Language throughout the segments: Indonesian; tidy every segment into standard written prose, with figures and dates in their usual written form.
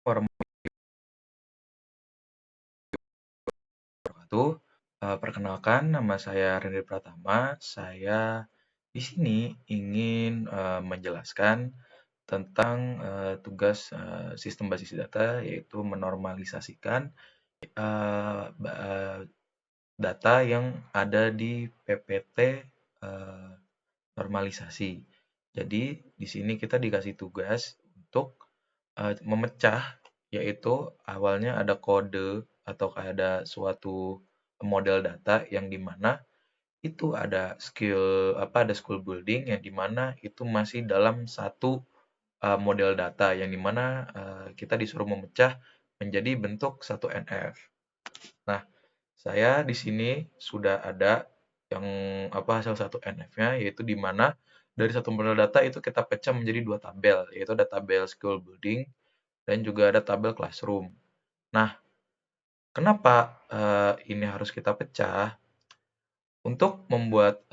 Wabarakatuh. Perkenalkan, nama saya Rene Pratama. Saya di sini ingin menjelaskan tentang tugas sistem basis data, yaitu menormalisasikan data yang ada di PPT eh, normalisasi. Jadi di sini kita dikasih tugas untuk memecah, yaitu awalnya ada kode atau ada suatu model data yang dimana itu ada ada skill building yang dimana itu masih dalam satu model data yang dimana kita disuruh memecah menjadi bentuk satu NF. Nah, saya di sini sudah ada yang hasil satu NF-nya, yaitu di mana dari satu model data itu kita pecah menjadi dua tabel, yaitu ada tabel skill building dan juga ada tabel classroom. Nah, kenapa ini harus kita pecah? Untuk membuat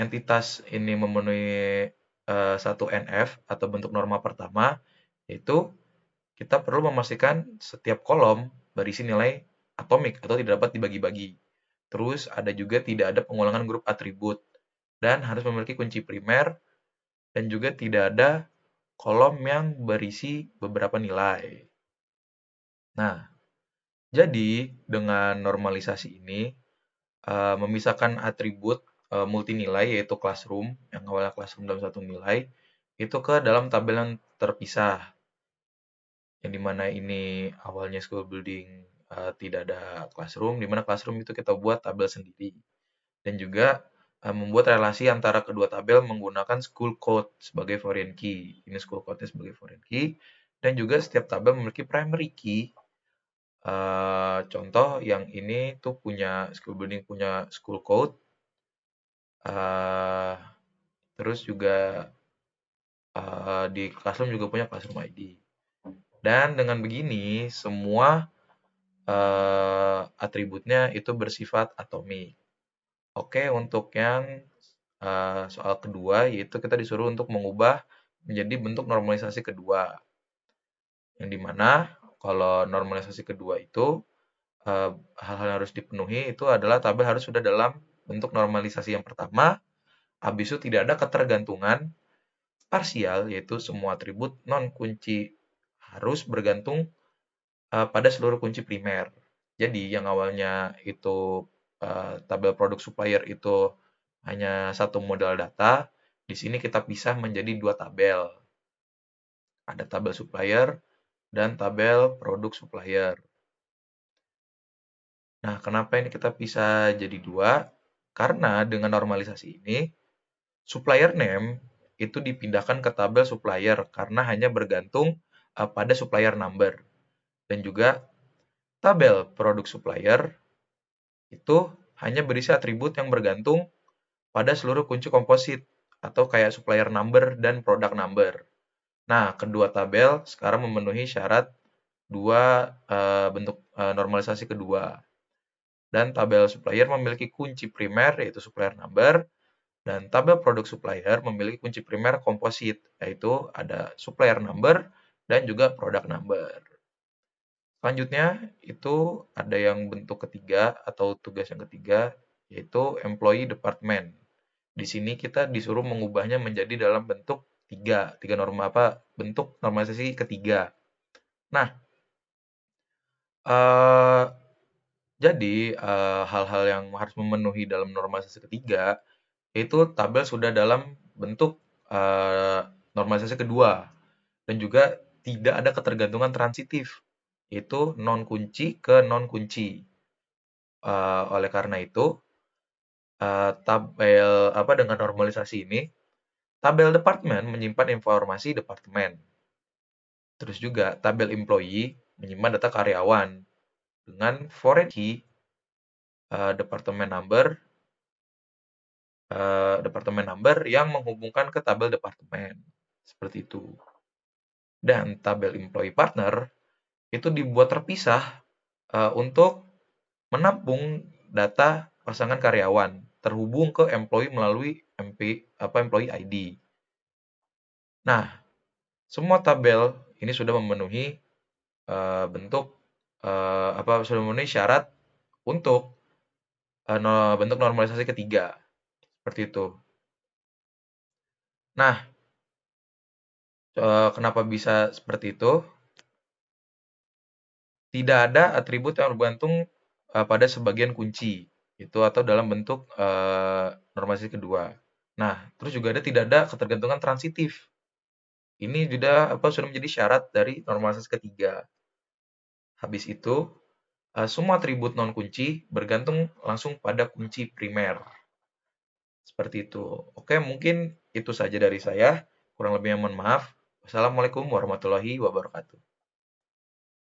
entitas ini memenuhi satu NF atau bentuk norma pertama, yaitu kita perlu memastikan setiap kolom berisi nilai atomik atau tidak dapat dibagi-bagi. Terus ada juga tidak ada pengulangan grup atribut dan harus memiliki kunci primer dan juga tidak ada kolom yang berisi beberapa nilai. Nah, jadi dengan normalisasi ini memisahkan atribut multinilai yaitu classroom yang awalnya classroom dalam satu nilai itu ke dalam tabel yang terpisah yang dimana ini awalnya school building tidak ada classroom, dimana classroom itu kita buat tabel sendiri dan juga membuat relasi antara kedua tabel menggunakan school code sebagai foreign key. Ini school code-nya sebagai foreign key dan juga setiap tabel memiliki primary key. Contoh yang ini tuh punya school building punya school code, uh, terus juga di classroom juga punya classroom ID. Dan dengan begini semua atributnya itu bersifat atomik. Oke, untuk yang soal kedua, yaitu kita disuruh untuk mengubah menjadi bentuk normalisasi kedua. Yang dimana kalau normalisasi kedua itu hal-hal yang harus dipenuhi itu adalah tabel harus sudah dalam bentuk normalisasi yang pertama, habis itu tidak ada ketergantungan parsial, yaitu semua atribut non kunci harus bergantung pada seluruh kunci primer. Jadi yang awalnya itu tabel produk supplier itu hanya satu model data, di sini kita pisah menjadi dua tabel. Ada tabel supplier dan tabel produk supplier. Nah, kenapa ini kita bisa jadi dua? Karena dengan normalisasi ini, supplier name itu dipindahkan ke tabel supplier karena hanya bergantung pada supplier number. Dan juga tabel produk supplier itu hanya berisi atribut yang bergantung pada seluruh kunci komposit atau kayak supplier number dan product number. Nah, kedua tabel sekarang memenuhi syarat dua bentuk normalisasi kedua. Dan tabel supplier memiliki kunci primer yaitu supplier number dan tabel produk supplier memiliki kunci primer komposit yaitu ada supplier number dan juga product number. Selanjutnya itu ada yang bentuk ketiga atau tugas yang ketiga yaitu employee department. Di sini kita disuruh mengubahnya menjadi dalam bentuk tiga norma bentuk normalisasi ketiga. Nah, eh, jadi hal-hal yang harus memenuhi dalam normalisasi ketiga itu tabel sudah dalam bentuk normalisasi kedua dan juga tidak ada ketergantungan transitif yaitu non kunci ke non kunci. Oleh karena itu, tabel dengan normalisasi ini, tabel departemen menyimpan informasi departemen. Terus juga tabel employee menyimpan data karyawan dengan foreign key departemen number yang menghubungkan ke tabel departemen. Seperti itu. Dan tabel employee partner itu dibuat terpisah untuk menampung data pasangan karyawan terhubung ke employee melalui employee ID. Nah, semua tabel ini sudah memenuhi bentuk sudah memenuhi syarat untuk bentuk normalisasi ketiga. Seperti itu. Nah, kenapa bisa seperti itu? Tidak ada atribut yang bergantung pada sebagian kunci itu atau dalam bentuk normalisasi kedua. Nah, terus juga tidak ada ketergantungan transitif. Ini juga sudah menjadi syarat dari normalisasi ketiga. Habis itu, semua atribut non kunci bergantung langsung pada kunci primer. Seperti itu. Oke, mungkin itu saja dari saya. Kurang lebihnya mohon maaf. Wassalamualaikum warahmatullahi wabarakatuh.